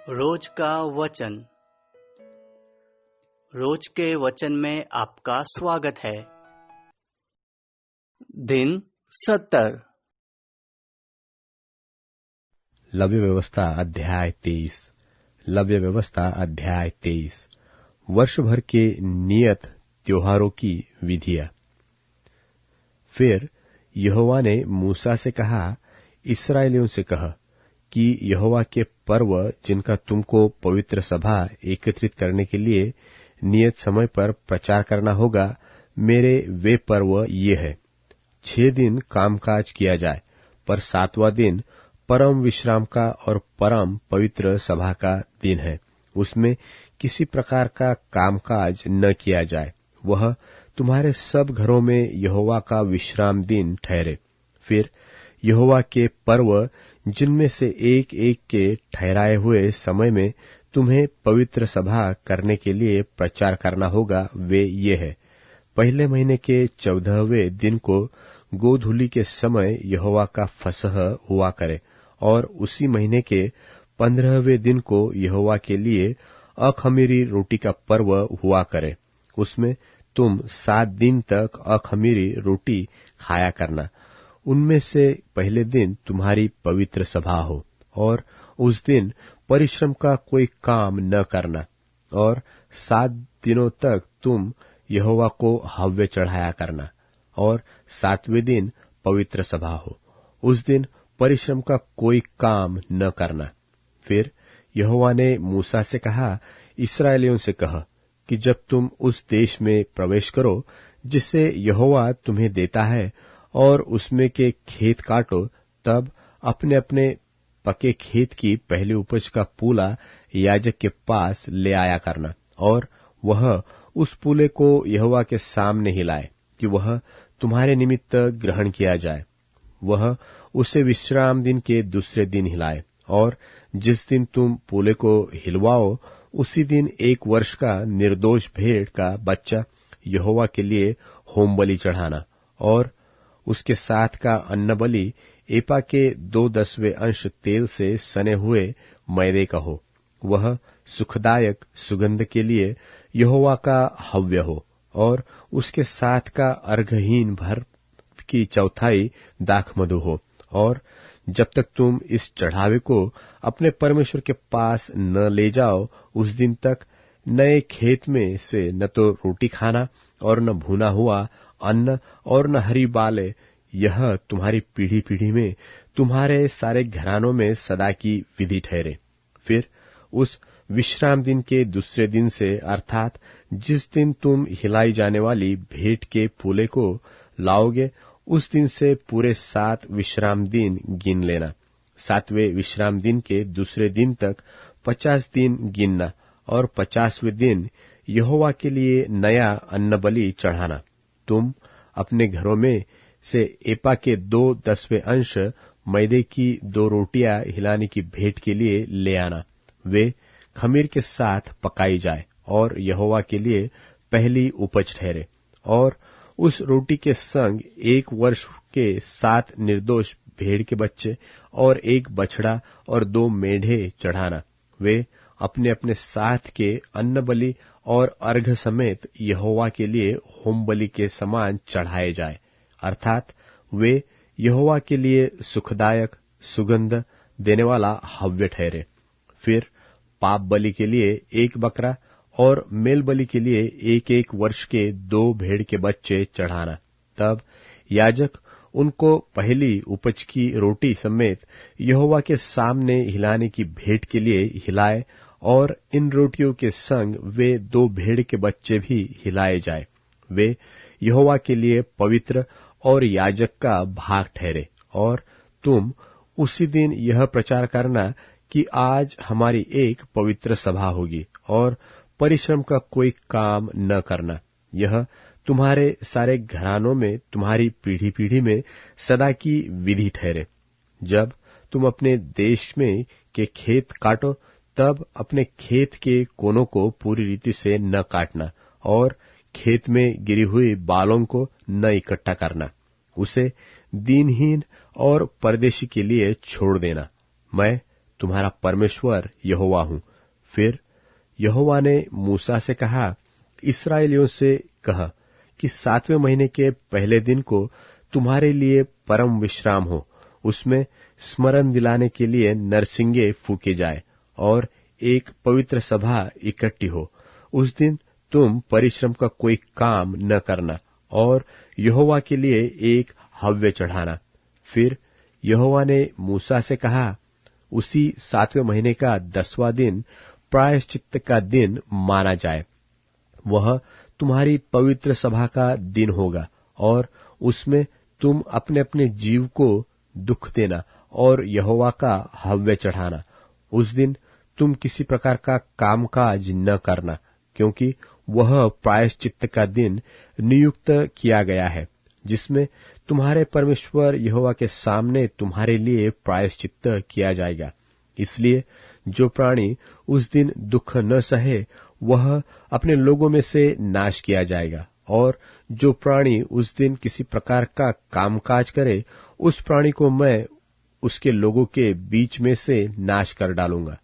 रोज का वचन। रोज के वचन में आपका स्वागत है। दिन 70। लव्य व्यवस्था अध्याय 23। लव्य व्यवस्था अध्याय 23। वर्ष भर के नियत त्योहारों की विधियां। फिर यहोवा ने मूसा से कहा, इस्राएलियों से कह कि यहोवा के पर्व जिनका तुमको पवित्र सभा एकत्रित करने के लिए नियत समय पर प्रचार करना होगा, मेरे वे पर्व ये है। 6 दिन कामकाज किया जाए, पर 7वां दिन परम विश्राम का और परम पवित्र सभा का दिन है। उसमें किसी प्रकार का कामकाज न किया जाए। वह तुम्हारे सब घरों में यहोवा का विश्राम दिन ठहरे। फिर यहोवा के पर्व जिनमें से एक एक के ठहराए हुए समय में तुम्हें पवित्र सभा करने के लिए प्रचार करना होगा, वे ये है। पहले महीने के 14वें दिन को गोधूली के समय यहोवा का फसह हुआ करे, और उसी महीने के 15वें दिन को यहोवा के लिए अखमीरी रोटी का पर्व हुआ करे। उसमें तुम 7 दिन तक अखमीरी रोटी खाया करना। उनमें से पहले दिन तुम्हारी पवित्र सभा हो, और उस दिन परिश्रम का कोई काम न करना, और 7 दिनों तक तुम यहोवा को हव्य चढ़ाया करना, और 7वें दिन पवित्र सभा हो। उस दिन परिश्रम का कोई काम न करना। फिर यहोवा ने मूसा से कहा, इस्राएलियों से कह कि जब तुम उस देश में प्रवेश करो जिसे यहोवा तुम्हें देता है, और उसमें के खेत काटो, तब अपने अपने पके खेत की पहली उपज का पूला याजक के पास ले आया करना, और वह उस पूले को यहोवा के सामने हिलाए कि वह तुम्हारे निमित्त ग्रहण किया जाए। वह उसे विश्राम दिन के दूसरे दिन हिलाए, और जिस दिन तुम पूले को हिलवाओ उसी दिन 1 वर्ष का निर्दोष भेड़ का बच्चा यहोवा के लिए होम बलि चढ़ाना, और उसके साथ का अन्न बलि एपा के 2/10 अंश तेल से सने हुए मैदे का हो। वह सुखदायक सुगंध के लिए यहोवा का हव्य हो, और उसके साथ का अर्घहीन भर की 1/4 दाखमधु हो। और जब तक तुम इस चढ़ावे को अपने परमेश्वर के पास न ले जाओ, उस दिन तक नए खेत में से न तो रोटी खाना, और न भुना हुआ अन्न, और न हरी बालें। यह तुम्हारी पीढ़ी पीढ़ी में तुम्हारे सारे घरानों में सदा की विधि ठहरे। फिर उस विश्राम दिन के दूसरे दिन से, अर्थात जिस दिन तुम हिलाई जाने वाली भेंट के पूले को लाओगे, उस दिन से पूरे 7 विश्राम दिन गिन लेना। 7वें विश्राम दिन के दूसरे दिन तक 50 दिन गिनना, और 50वें दिन यहोवा के लिए नया अन्न बलि चढ़ाना। तुम अपने घरों में से एपा के 2/10 अंश मैदे की 2 रोटियां हिलाने की भेंट के लिए ले आना। वे खमीर के साथ पकाई जाए, और यहोवा के लिए पहली उपज ठहरे। और उस रोटी के संग 1 वर्ष के 7 निर्दोष भेड़ के बच्चे, और 1 बछड़ा, और 2 मेढ़े चढ़ाना। वे अपने अपने साथ के अन्न बलि और अर्घ समेत यहोवा के लिए होम बलि के समान चढ़ाए जाए, अर्थात वे यहोवा के लिए सुखदायक सुगंध देने वाला हव्य ठहरे। फिर पाप बलि के लिए 1 बकरा, और मेल बलि के लिए 1 वर्ष के 2 भेड़ के बच्चे चढ़ाना। तब याजक उनको पहली उपज की रोटी समेत यहोवा के सामने हिलाने की भेंट के लिए हिलाए, और इन रोटियों के संग वे 2 भेड़ के बच्चे भी हिलाए जाए। वे यहोवा के लिए पवित्र और याजक का भाग ठहरे। और तुम उसी दिन यह प्रचार करना कि आज हमारी एक पवित्र सभा होगी, और परिश्रम का कोई काम न करना। यह तुम्हारे सारे घरानों में तुम्हारी पीढ़ी पीढ़ी में सदा की विधि ठहरे। जब तुम अपने देश में के खेत काटो, तब अपने खेत के कोनों को पूरी रीति से न काटना, और खेत में गिरी हुई बालों को न इकट्ठा करना। उसे दीनहीन और परदेशी के लिए छोड़ देना। मैं तुम्हारा परमेश्वर यहोवा हूं। फिर यहोवा ने मूसा से कहा, इस्राएलियों से कह कि 7वें महीने के पहले दिन को तुम्हारे लिए परम विश्राम हो, उसमें स्मरण दिलाने के लिए नरसिंगे फूके जाए और एक पवित्र सभा इकट्ठी हो। उस दिन तुम परिश्रम का कोई काम न करना और यहोवा के लिए एक हव्य चढ़ाना। फिर यहोवा ने मूसा से कहा, उसी 7वें महीने का 10वां दिन प्रायश्चित्त का दिन माना जाए। वह तुम्हारी पवित्र सभा का दिन होगा और उसमें तुम अपने अपने जीव को दुख देना और यहोवा का हव्य चढ़ाना। उस दिन तुम किसी प्रकार का कामकाज न करना, क्योंकि वह प्रायश्चित्त का दिन नियुक्त किया गया है, जिसमें तुम्हारे परमेश्वर यहोवा के सामने तुम्हारे लिए प्रायश्चित्त किया जाएगा। इसलिए जो प्राणी उस दिन दुख न सहे वह अपने लोगों में से नाश किया जाएगा, और जो प्राणी उस दिन किसी प्रकार का कामकाज करे उस प्राणी को मैं उसके लोगों के बीच में से नाश कर डालूंगा।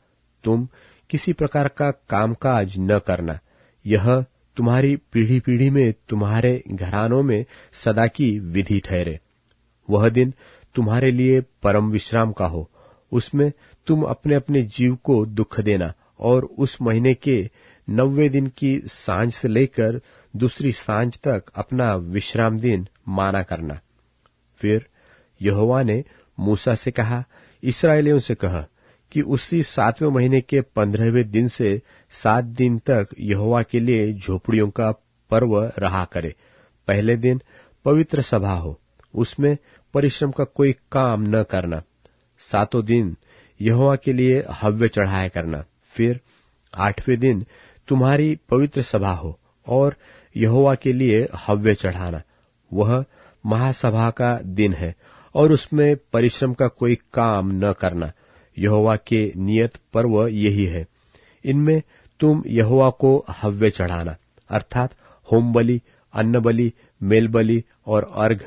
तुम किसी प्रकार का कामकाज न करना। यह तुम्हारी पीढ़ी पीढ़ी में तुम्हारे घरानों में सदा की विधि ठहरे। वह दिन तुम्हारे लिए परम विश्राम का हो, उसमें तुम अपने अपने जीव को दुख देना और उस महीने के 90वें दिन की सांझ से लेकर दूसरी सांझ तक अपना विश्राम दिन माना करना। फिर यहोवा ने मूसा से कहा, इस्राएलियों से कह कि उसी 7वें महीने के 15वें दिन से 7 दिन तक यहोवा के लिए झोपड़ियों का पर्व रहा करे। पहले दिन पवित्र सभा हो, उसमें परिश्रम का कोई काम न करना। 7 दिन यहोवा के लिए हव्य चढ़ाया करना। फिर 8वें दिन तुम्हारी पवित्र सभा हो और यहोवा के लिए हव्य चढ़ाना। वह महासभा का दिन है और उसमें परिश्रम का कोई काम न करना। यहोवा के नियत पर्व यही है। इनमें तुम यहोवा को हव्य चढ़ाना, अर्थात होम बलि, अन्न बलि, मेल बलि और अर्घ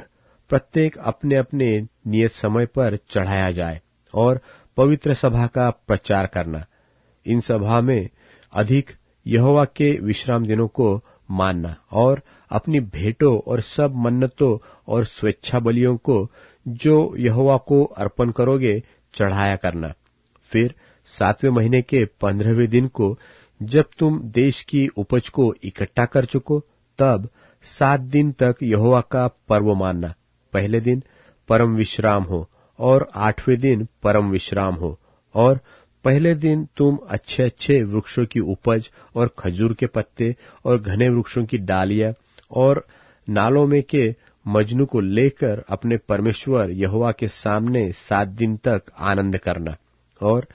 प्रत्येक अपने अपने नियत समय पर चढ़ाया जाए, और पवित्र सभा का प्रचार करना। इन सभा में अधिक यहोवा के विश्राम दिनों को मानना और अपनी भेंटों और सब मन्नतों और स्वेच्छा बलियों को जो यहोवा को अर्पण करोगे चढ़ाया करना। फिर 7वें महीने के 15वें दिन को जब तुम देश की उपज को इकट्ठा कर चुको, तब 7 दिन तक यहोवा का पर्व मानना। पहले दिन परम विश्राम हो और 8वें दिन परम विश्राम हो, और पहले दिन तुम अच्छे अच्छे वृक्षों की उपज और खजूर के पत्ते और घने वृक्षों की डालियां और नालों में के मजनू को लेकर अपने परमेश्वर यहोवा के सामने 7 दिन तक आनंद करना, और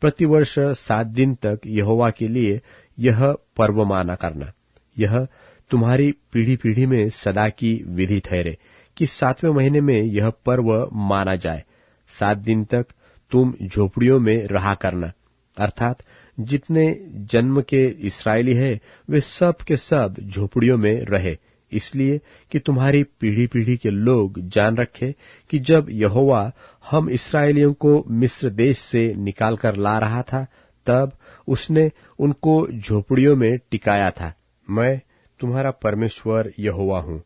प्रतिवर्ष 7 दिन तक यहोवा के लिए यह पर्व माना करना। यह तुम्हारी पीढ़ी पीढ़ी में सदा की विधि ठहरे कि 7वें महीने में यह पर्व माना जाए। 7 दिन तक तुम झोपड़ियों में रहा करना, अर्थात जितने जन्म के इस्राएली हैं वे सब के सब झोपड़ियों में रहे, इसलिए कि तुम्हारी पीढ़ी पीढ़ी के लोग जान रखें कि जब यहोवा हम इस्राएलियों को मिस्र देश से निकाल कर ला रहा था, तब उसने उनको झोपड़ियों में टिकाया था। मैं तुम्हारा परमेश्वर यहोवा हूं।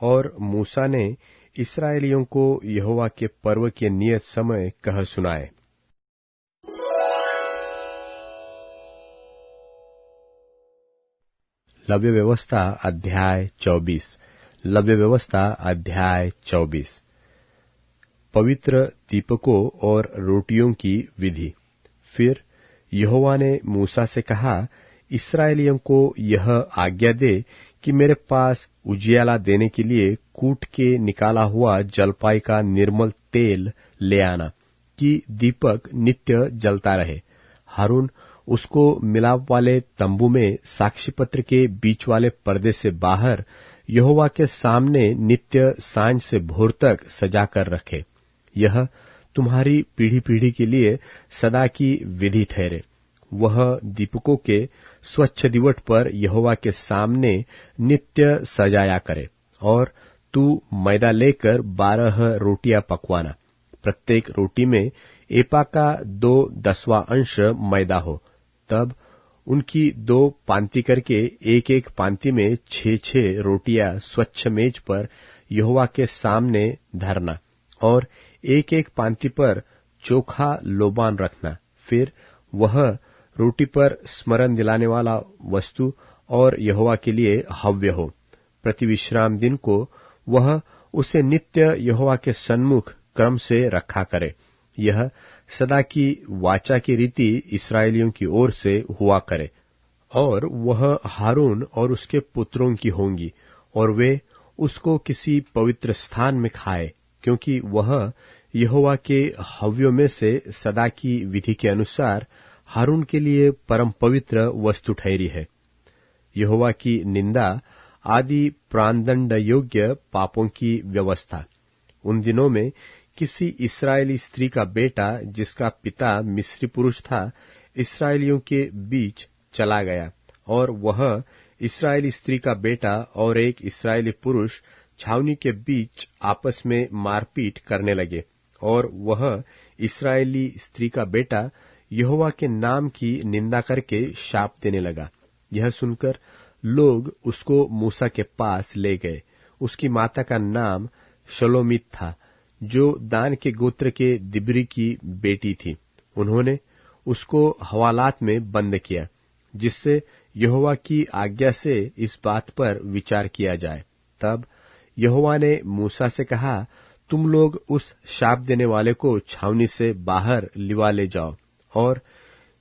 और मूसा ने इस्राएलियों को यहोवा के पर्व के नियत समय कह सुनाए। लव्य व्यवस्था अध्याय 24। लव्य व्यवस्था अध्याय 24। पवित्र दीपकों और रोटियों की विधि। फिर यहोवा ने मूसा से कहा, इस्राएलियों को यह आज्ञा दे कि मेरे पास उजियाला देने के लिए कूट के निकाला हुआ जलपाई का निर्मल तेल ले आना, कि दीपक नित्य जलता रहे। हारून उसको मिलाप वाले तंबू में साक्षीपत्र के बीच वाले पर्दे से बाहर यहोवा के सामने नित्य सांझ से भोर तक सजा कर रखे। यह तुम्हारी पीढ़ी पीढ़ी के लिए सदा की विधि ठहरे। वह दीपकों के स्वच्छ दिवट पर यहोवा के सामने नित्य सजाया करे। और तू मैदा लेकर 12 रोटियां पकवाना। प्रत्येक रोटी में एपा का 2/10 अंश मैदा हो। तब उनकी 2 पांति करके एक एक पांति में 6 रोटियां स्वच्छ मेज पर यहोवा के सामने धरना और एक एक पांति पर चोखा लोबान रखना। फिर वह रोटी पर स्मरण दिलाने वाला वस्तु और यहोवा के लिए हव्य हो। प्रति विश्राम दिन को वह उसे नित्य यहोवा के सन्मुख क्रम से रखा करे। यह सदा की वाचा की रीति इस्राएलियों की ओर से हुआ करे, और वह हारून और उसके पुत्रों की होंगी, और वे उसको किसी पवित्र स्थान में खाए, क्योंकि वह यहोवा के हव्यों में से सदा की विधि के अनुसार हारून के लिए परम पवित्र वस्तु ठहरी है। यहोवा की निंदा आदि प्राणदंड योग्य पापों की व्यवस्था। उन दिनों में किसी इस्राएली स्त्री का बेटा जिसका पिता मिस्री पुरुष था, इस्राएलियों के बीच चला गया, और वह इस्राएली स्त्री का बेटा और एक इस्राएली पुरुष छावनी के बीच आपस में मारपीट करने लगे, और वह इस्राएली स्त्री का बेटा यहोवा के नाम की निंदा करके शाप देने लगा। यह सुनकर लोग उसको मूसा के पास ले गए। उसकी माता का नाम शलोमीत था, जो दान के गोत्र के दिब्री की बेटी थी। उन्होंने उसको हवालात में बंद किया, जिससे यहोवा की आज्ञा से इस बात पर विचार किया जाए। तब यहोवा ने मूसा से कहा, तुम लोग उस शाप देने वाले को छावनी से बाहर लिवा ले जाओ, और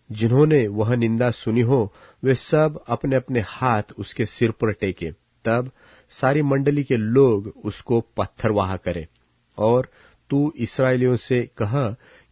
जिन्होंने वह निंदा सुनी हो वे सब अपने अपने हाथ उसके सिर पर टेके। तब सारी मंडली के लोग उसको पत्थरवाह करें। और तू इस्राएलियों से कह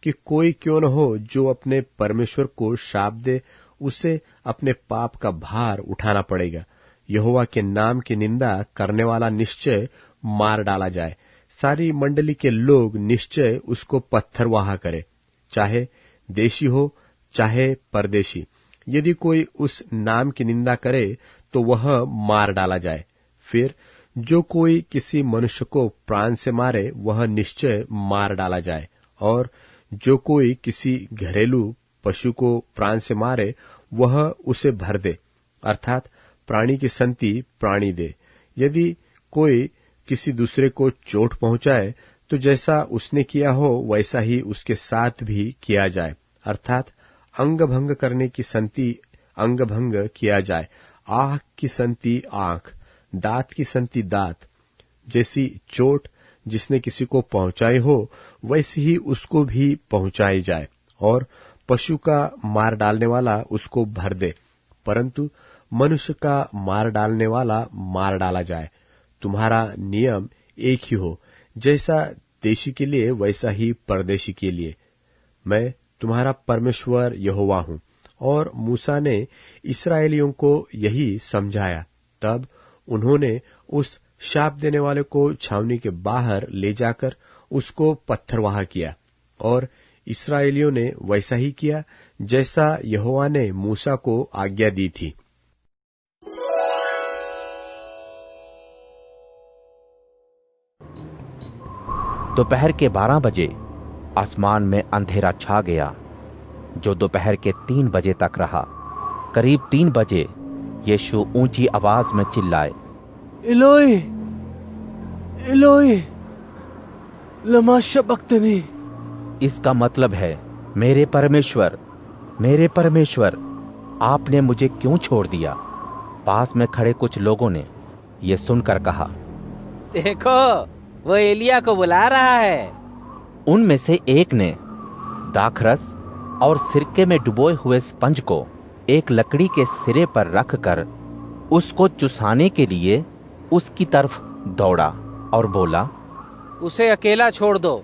कि कोई क्यों न हो जो अपने परमेश्वर को शाप दे, उसे अपने पाप का भार उठाना पड़ेगा। यहोवा के नाम की निंदा करने वाला निश्चय मार डाला जाए। सारी मंडली के लोग निश्चय उसको पत्थरवाह करे, चाहे देशी हो चाहे परदेशी। यदि कोई उस नाम की निंदा करे तो वह मार डाला जाए। फिर जो कोई किसी मनुष्य को प्राण से मारे वह निश्चय मार डाला जाए, और जो कोई किसी घरेलू पशु को प्राण से मारे वह उसे भर दे, अर्थात प्राणी की संति प्राणी दे। यदि कोई किसी दूसरे को चोट पहुंचाए तो जैसा उसने किया हो वैसा ही उसके साथ भी किया जाए, अर्थात अंग भंग करने की संति अंग भंग किया जाए। आंख की संति आंख, दांत की संति दांत। जैसी चोट जिसने किसी को पहुंचाई हो वैसी ही उसको भी पहुंचाई जाए, और पशु का मार डालने वाला उसको भर दे, परंतु मनुष्य का मार डालने वाला मार डाला जाए। तुम्हारा नियम एक ही हो, जैसा देशी के लिए वैसा ही परदेशी के लिए। मैं तुम्हारा परमेश्वर यहोवा हूं। और मूसा ने इस्राएलियों को यही समझाया। तब उन्होंने उस शाप देने वाले को छावनी के बाहर ले जाकर उसको पत्थरवाह किया, और इस्राएलियों ने वैसा ही किया जैसा यहोवा ने मूसा को आज्ञा दी थी। दोपहर के 12 बजे आसमान में अंधेरा छा गया, जो दोपहर के 3 बजे तक रहा। करीब 3 बजे यीशु ऊंची आवाज में चिल्लाए, इलोई इलोई लमा शबक्तनी। इसका मतलब है, मेरे परमेश्वर, आपने मुझे क्यों छोड़ दिया। पास में खड़े कुछ लोगों ने ये सुनकर कहा, देखो वो एलिया को बुला रहा है। उनमें से एक ने दाखरस और सिरके में डुबोए हुए स्पंज को एक लकड़ी के सिरे पर रखकर उसको चुसाने के लिए उसकी तरफ दौड़ा और बोला, उसे अकेला छोड़ दो,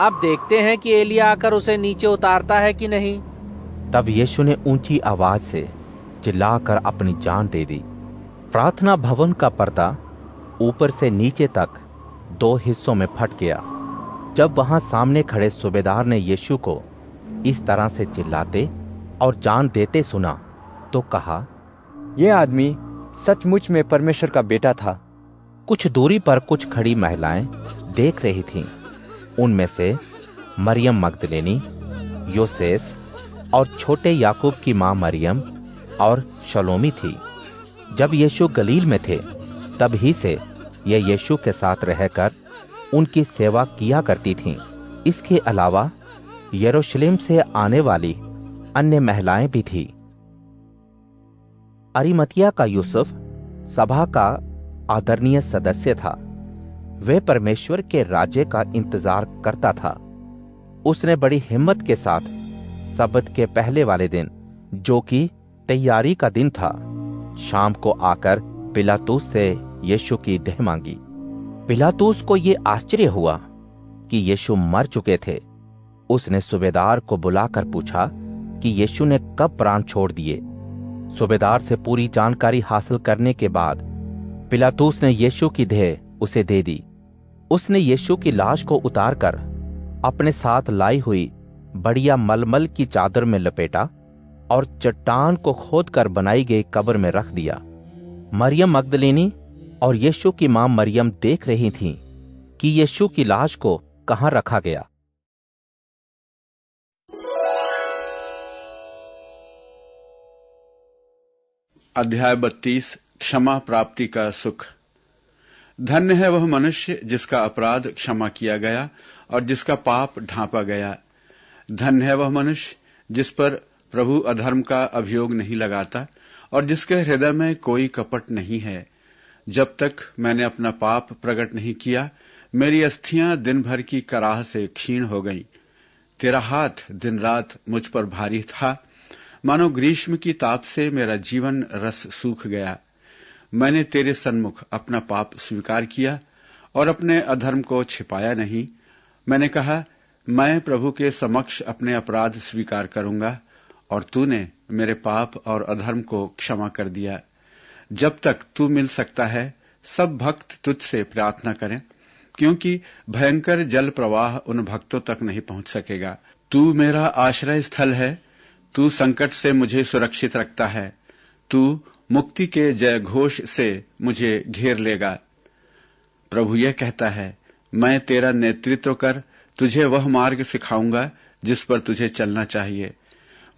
अब देखते हैं कि एलिया आकर उसे नीचे उतारता है कि नहीं। तब यीशु ने ऊंची आवाज से चिल्लाकर अपनी जान दे दी। प्रार्थना भवन का पर्दा ऊपर से नीचे तक 2 हिस्सों में फट गया। जब वहां सामने खड़े सूबेदार ने यीशु को इस तरह से चिल्लाते और जान देते सुना तो कहा, यह आदमी सचमुच में परमेश्वर का बेटा था। कुछ दूरी पर कुछ खड़ी महिलाएं देख रही थीं। उनमें से मरियम मगदलेनी, योसेस और छोटे याकूब की मां मरियम और शलोमी थी। जब यीशु गलील में थे तब ही से ये यीशु के साथ रहकर उनकी सेवा किया करती थीं। इसके अलावा यरूशलेम से आने वाली अन्य महिलाएं भी थीं। अरिमतिया का यूसुफ सभा का आदरणीय सदस्य था। वह परमेश्वर के राज्य का इंतजार करता था। उसने बड़ी हिम्मत के साथ सब्त के पहले वाले दिन, जो कि तैयारी का दिन था, शाम को आकर पिलातुस से यीशु की देह मांगी। पिलातुस को ये आश्चर्य हुआ कि यीशु मर चुके थे। उसने सूबेदार को बुलाकर पूछा कि यीशु ने कब प्राण छोड़ दिए। सूबेदार से पूरी जानकारी हासिल करने के बाद पिलातुस ने यीशु की देह उसे दे दी। उसने यीशु की लाश को उतारकर अपने साथ लाई हुई बढ़िया मलमल की चादर में लपेटा और चट्टान को खोदकर बनाई गई कब्र में रख दिया। मरियम मगदलेनी और यीशु की मां मरियम देख रही थीं कि यीशु की लाश को कहां रखा गया। अध्याय 32 क्षमा प्राप्ति का सुख। धन्य है वह मनुष्य जिसका अपराध क्षमा किया गया और जिसका पाप ढांपा गया। धन्य है वह मनुष्य जिस पर प्रभु अधर्म का अभियोग नहीं लगाता और जिसके हृदय में कोई कपट नहीं है। जब तक मैंने अपना पाप प्रकट नहीं किया, मेरी अस्थियां दिन भर की कराह से क्षीण हो गईं। तेरा हाथ दिन रात मुझ पर भारी था, मानो ग्रीष्म की ताप से मेरा जीवन रस सूख गया। मैंने तेरे सन्मुख अपना पाप स्वीकार किया और अपने अधर्म को छिपाया नहीं। मैंने कहा, मैं प्रभु के समक्ष अपने अपराध स्वीकार करूंगा, और तूने मेरे पाप और अधर्म को क्षमा कर दिया। जब तक तू मिल सकता है, सब भक्त तुझसे प्रार्थना करें, क्योंकि भयंकर जल प्रवाह उन भक्तों तक नहीं पहुंच सकेगा। तू मेरा आश्रय स्थल है, तू संकट से मुझे सुरक्षित रखता है। तू मुक्ति के जय घोष से मुझे घेर लेगा। प्रभु यह कहता है, मैं तेरा नेतृत्व कर तुझे वह मार्ग सिखाऊंगा जिस पर तुझे चलना चाहिए।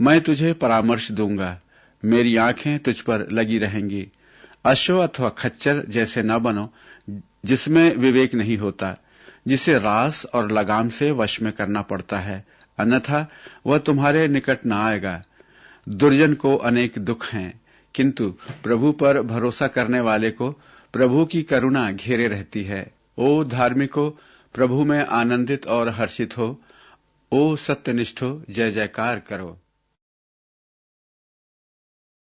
मैं तुझे परामर्श दूंगा, मेरी आंखें तुझ पर लगी रहेंगी। अश्व अथवा खच्चर जैसे न बनो, जिसमें विवेक नहीं होता, जिसे रास और लगाम से वश में करना पड़ता है, अन्यथा वह तुम्हारे निकट न आएगा। दुर्जन को अनेक दुख हैं, किंतु प्रभु पर भरोसा करने वाले को प्रभु की करुणा घेरे रहती है। ओ धार्मिको, प्रभु में आनंदित और हर्षित हो। ओ सत्यनिष्ठो, जय जयकार करो।